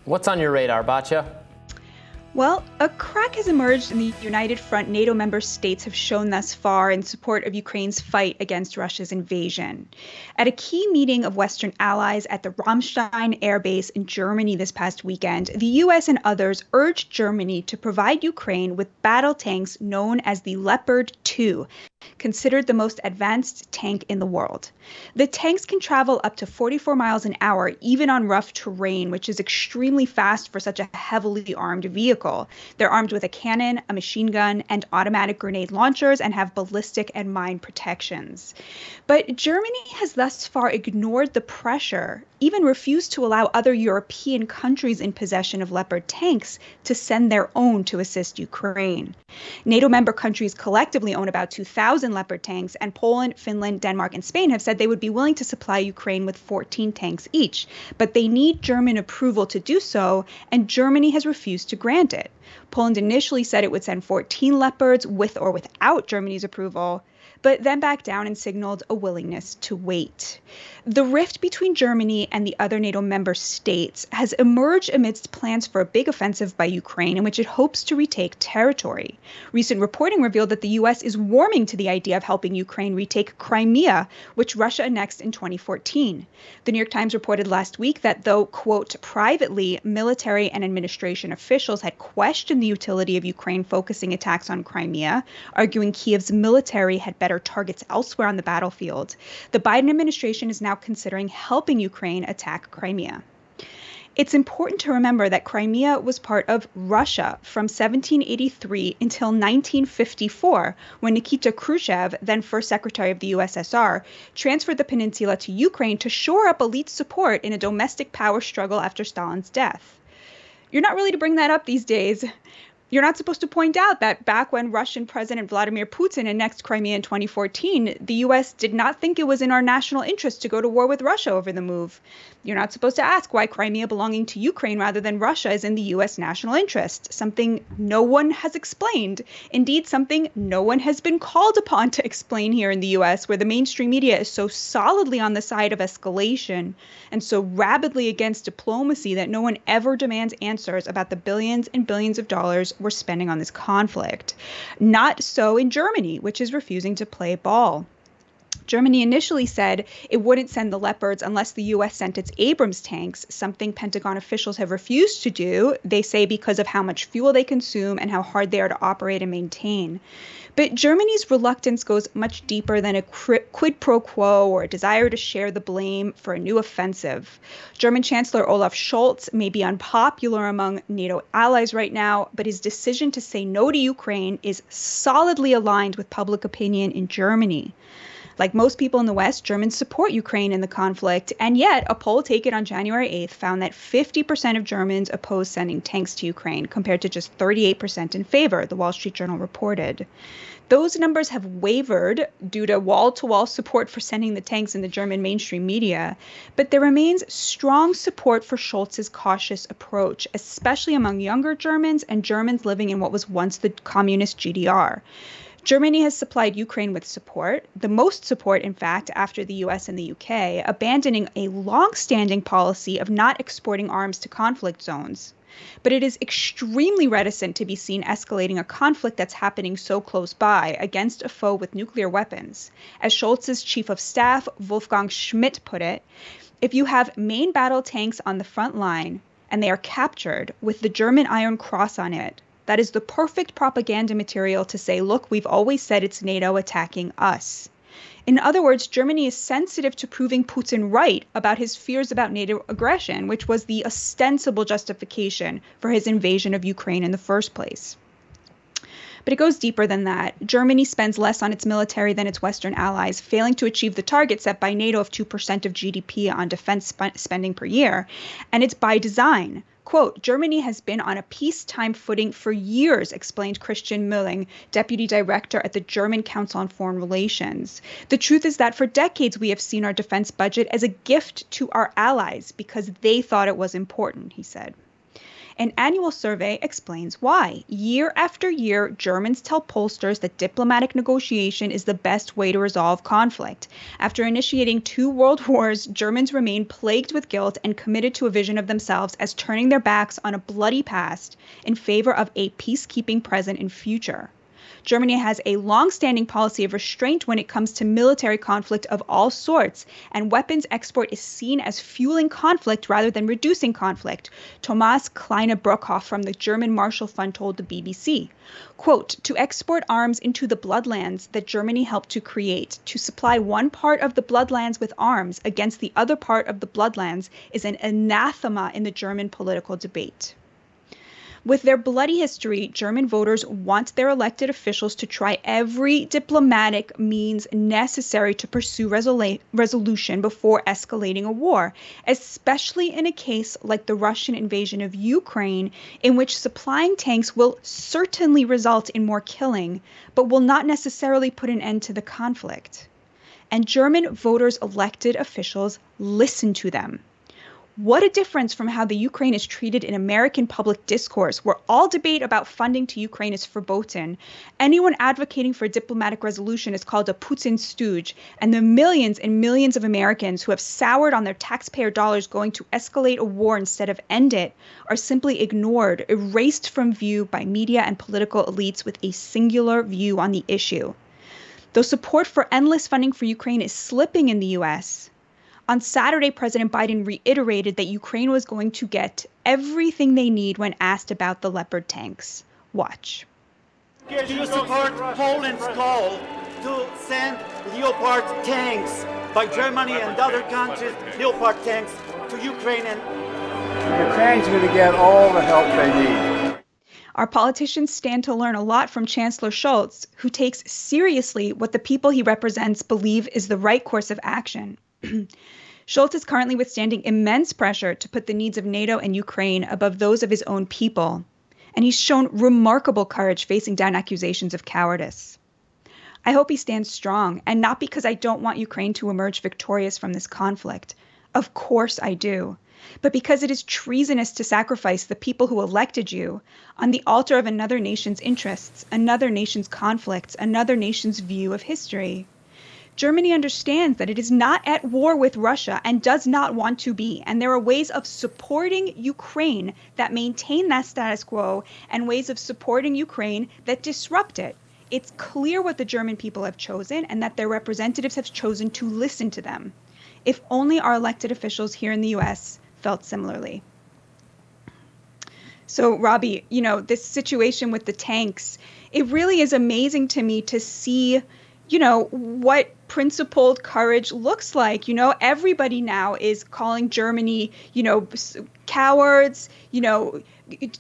What's on your radar, Batya? Well, a crack has emerged in the united front NATO member states have shown thus far in support of Ukraine's fight against Russia's invasion. At a key meeting of Western allies at the Ramstein air base in Germany this past weekend, the US and others urged Germany to provide Ukraine with battle tanks known as the Leopard 2, considered the most advanced tank in the world. The tanks can travel up to 44 miles an hour, even on rough terrain, which is extremely fast for such a heavily armed vehicle. They're armed with a cannon, a machine gun, and automatic grenade launchers, and have ballistic and mine protections. But Germany has thus far ignored the pressure, even refused to allow other European countries in possession of Leopard tanks to send their own to assist Ukraine. NATO member countries collectively own about 2,000 Leopard tanks, and Poland, Finland, Denmark, and Spain have said they would be willing to supply Ukraine with 14 tanks each. But they need German approval to do so, and Germany has refused to grant it. Poland initially said it would send 14 Leopards with or without Germany's approval, but then backed down and signaled a willingness to wait. The rift between Germany and the other NATO member states has emerged amidst plans for a big offensive by Ukraine in which it hopes to retake territory. Recent reporting revealed that the U.S. is warming to the idea of helping Ukraine retake Crimea, which Russia annexed in 2014. The New York Times reported last week that though, quote, privately, military and administration officials had questioned the utility of Ukraine focusing attacks on Crimea, arguing Kiev's military had better targets elsewhere on the battlefield, the Biden administration is now considering helping Ukraine attack Crimea. It's important to remember that Crimea was part of Russia from 1783 until 1954, when Nikita Khrushchev, then first secretary of the USSR, transferred the peninsula to Ukraine to shore up elite support in a domestic power struggle after Stalin's death. You're not really to bring that up these days. You're not supposed to point out that back when Russian President Vladimir Putin annexed Crimea in 2014, the U.S. did not think it was in our national interest to go to war with Russia over the move. You're not supposed to ask why Crimea belonging to Ukraine rather than Russia is in the U.S. national interest, something no one has explained. Indeed, something no one has been called upon to explain here in the U.S., where the mainstream media is so solidly on the side of escalation and so rabidly against diplomacy that no one ever demands answers about the billions and billions of dollars we're spending on this conflict. Not so in Germany, which is refusing to play ball. Germany initially said it wouldn't send the Leopards unless the U.S. sent its Abrams tanks, something Pentagon officials have refused to do, they say because of how much fuel they consume and how hard they are to operate and maintain. But Germany's reluctance goes much deeper than a quid pro quo or a desire to share the blame for a new offensive. German Chancellor Olaf Scholz may be unpopular among NATO allies right now, but his decision to say no to Ukraine is solidly aligned with public opinion in Germany. Like most people in the West, Germans support Ukraine in the conflict, and yet a poll taken on January 8th found that 50% of Germans oppose sending tanks to Ukraine, compared to just 38% in favor, the Wall Street Journal reported. Those numbers have wavered due to wall-to-wall support for sending the tanks in the German mainstream media, but there remains strong support for Scholz's cautious approach, especially among younger Germans and Germans living in what was once the communist GDR. Germany has supplied Ukraine with support, the most support, in fact, after the US and the UK, abandoning a long-standing policy of not exporting arms to conflict zones. But it is extremely reticent to be seen escalating a conflict that's happening so close by against a foe with nuclear weapons. As Scholz's chief of staff, Wolfgang Schmidt, put it, if you have main battle tanks on the front line and they are captured with the German Iron Cross on it, that is the perfect propaganda material to say, look, we've always said it's NATO attacking us. In other words, Germany is sensitive to proving Putin right about his fears about NATO aggression, which was the ostensible justification for his invasion of Ukraine in the first place. But it goes deeper than that. Germany spends less on its military than its Western allies, failing to achieve the target set by NATO of 2% of GDP on defense spending per year. And it's by design. Quote, Germany has been on a peacetime footing for years, explained Christian Mülling, deputy director at the German Council on Foreign Relations. The truth is that for decades we have seen our defense budget as a gift to our allies because they thought it was important, he said. An annual survey explains why. Year after year, Germans tell pollsters that diplomatic negotiation is the best way to resolve conflict. After initiating 2 world wars, Germans remain plagued with guilt and committed to a vision of themselves as turning their backs on a bloody past in favor of a peacekeeping present and future. Germany has a long-standing policy of restraint when it comes to military conflict of all sorts, and weapons export is seen as fueling conflict rather than reducing conflict, Thomas Kleine-Brockhoff from the German Marshall Fund told the BBC. Quote, to export arms into the bloodlands that Germany helped to create, to supply one part of the bloodlands with arms against the other part of the bloodlands is an anathema in the German political debate. With their bloody history, German voters want their elected officials to try every diplomatic means necessary to pursue resolution before escalating a war, especially in a case like the Russian invasion of Ukraine, in which supplying tanks will certainly result in more killing, but will not necessarily put an end to the conflict. And German voters' elected officials listen to them. What a difference from how the Ukraine is treated in American public discourse, where all debate about funding to Ukraine is verboten. Anyone advocating for a diplomatic resolution is called a Putin stooge, and the millions and millions of Americans who have soured on their taxpayer dollars going to escalate a war instead of end it are simply ignored, erased from view by media and political elites with a singular view on the issue. Though support for endless funding for Ukraine is slipping in the U.S., on Saturday, President Biden reiterated that Ukraine was going to get everything they need when asked about the Leopard tanks. Watch. Do you support Poland's call to send Leopard tanks by Germany and other countries, Leopard tanks, to Ukraine? And Ukraine's going to get all the help they need. Our politicians stand to learn a lot from Chancellor Scholz, who takes seriously what the people he represents believe is the right course of action. Scholz is currently withstanding immense pressure to put the needs of NATO and Ukraine above those of his own people, and he's shown remarkable courage facing down accusations of cowardice. I hope he stands strong, and not because I don't want Ukraine to emerge victorious from this conflict. Of course I do, but because it is treasonous to sacrifice the people who elected you on the altar of another nation's interests, another nation's conflicts, another nation's view of history. Germany understands that it is not at war with Russia and does not want to be, and there are ways of supporting Ukraine that maintain that status quo and ways of supporting Ukraine that disrupt it. It's clear what the German people have chosen and that their representatives have chosen to listen to them. If only our elected officials here in the U.S. felt similarly. So, Robbie, this situation with the tanks, it really is amazing to me to see what principled courage looks like. Everybody now is calling Germany, cowards,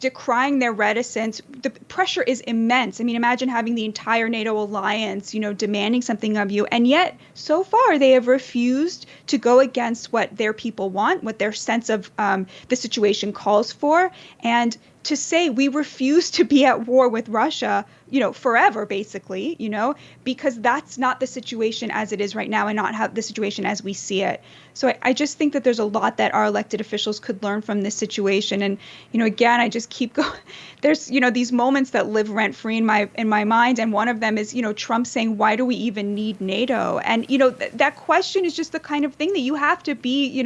decrying their reticence. The pressure is immense. I mean, imagine having the entire NATO alliance, demanding something of you. And yet, so far, they have refused to go against what their people want, what their sense of the situation calls for. And to say we refuse to be at war with Russia, forever, basically, because that's not the situation as it is right now and not how the situation as we see it. So I just think that there's a lot that our elected officials could learn from this situation. And, again, I just keep going. There's, these moments that live rent free in my mind. And one of them is, Trump saying, why do we even need NATO? And, that question is just the kind of thing that you have to be,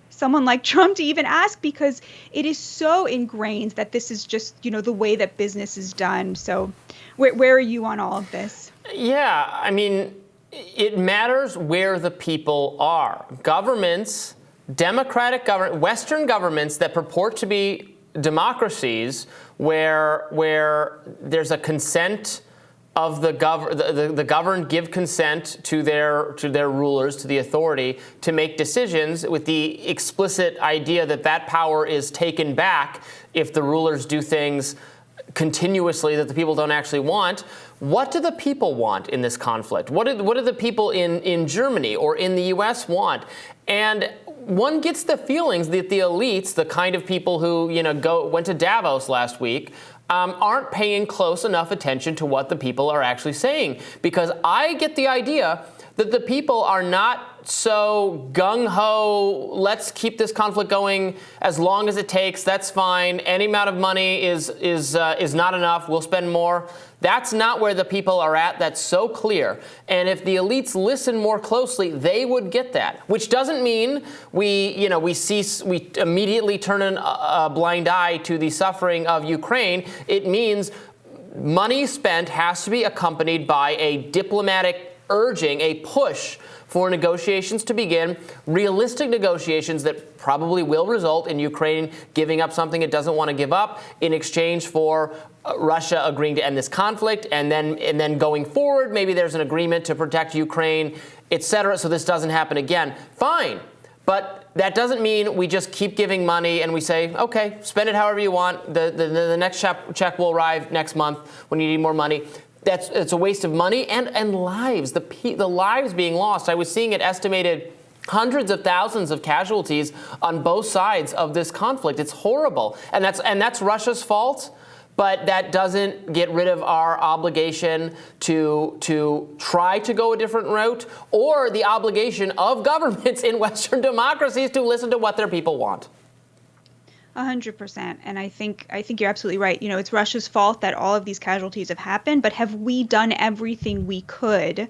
someone like Trump to even ask, because it is so ingrained that this is just, the way that business is done. So where are you on all of this? Yeah, I mean, it matters where the people are. Governments, democratic government, Western governments that purport to be democracies where there's a consent of the governed give consent to their rulers, to the authority, to make decisions with the explicit idea that power is taken back if the rulers do things continuously that the people don't actually want. What do the people want in this conflict? What do the people in Germany or in the U.S. want? And one gets the feelings that the elites, the kind of people who went to Davos last week, aren't paying close enough attention to what the people are actually saying. Because I get the idea that the people are not so gung-ho, let's keep this conflict going as long as it takes, that's fine, any amount of money is not enough, we'll spend more. That's not where the people are at. That's so clear. And if the elites listen more closely, they would get that. Which doesn't mean we immediately turn a blind eye to the suffering of Ukraine. It means money spent has to be accompanied by a diplomatic urging, a push for negotiations to begin, realistic negotiations that probably will result in Ukraine giving up something it doesn't want to give up in exchange for Russia agreeing to end this conflict, and then going forward, maybe there's an agreement to protect Ukraine, et cetera, so this doesn't happen again. Fine, but that doesn't mean we just keep giving money and we say, okay, spend it however you want. The next check will arrive next month when you need more money. It's a waste of money and lives. The lives being lost. I was seeing it estimated hundreds of thousands of casualties on both sides of this conflict. It's horrible, and that's Russia's fault. But that doesn't get rid of our obligation to try to go a different route, or the obligation of governments in Western democracies to listen to what their people want. 100%. And I think you're absolutely right. It's Russia's fault that all of these casualties have happened, but have we done everything we could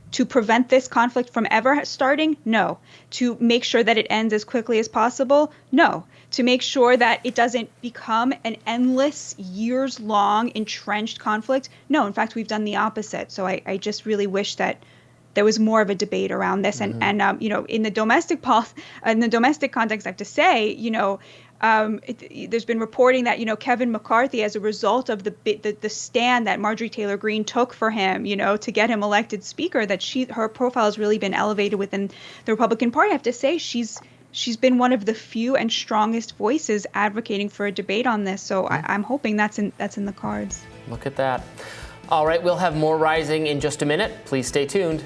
to prevent this conflict from ever starting? No. To make sure that it ends as quickly as possible? No. To make sure that it doesn't become an endless, years-long, entrenched conflict? No. In fact, we've done the opposite. So I just really wish that there was more of a debate around this. And in the domestic context, I have to say, there's been reporting that, Kevin McCarthy, as a result of the stand that Marjorie Taylor Greene took for him, to get him elected speaker, that her profile has really been elevated within the Republican Party. I have to say she's been one of the few and strongest voices advocating for a debate on this. So I'm hoping that's in the cards. Look at that. All right, we'll have more Rising in just a minute. Please stay tuned.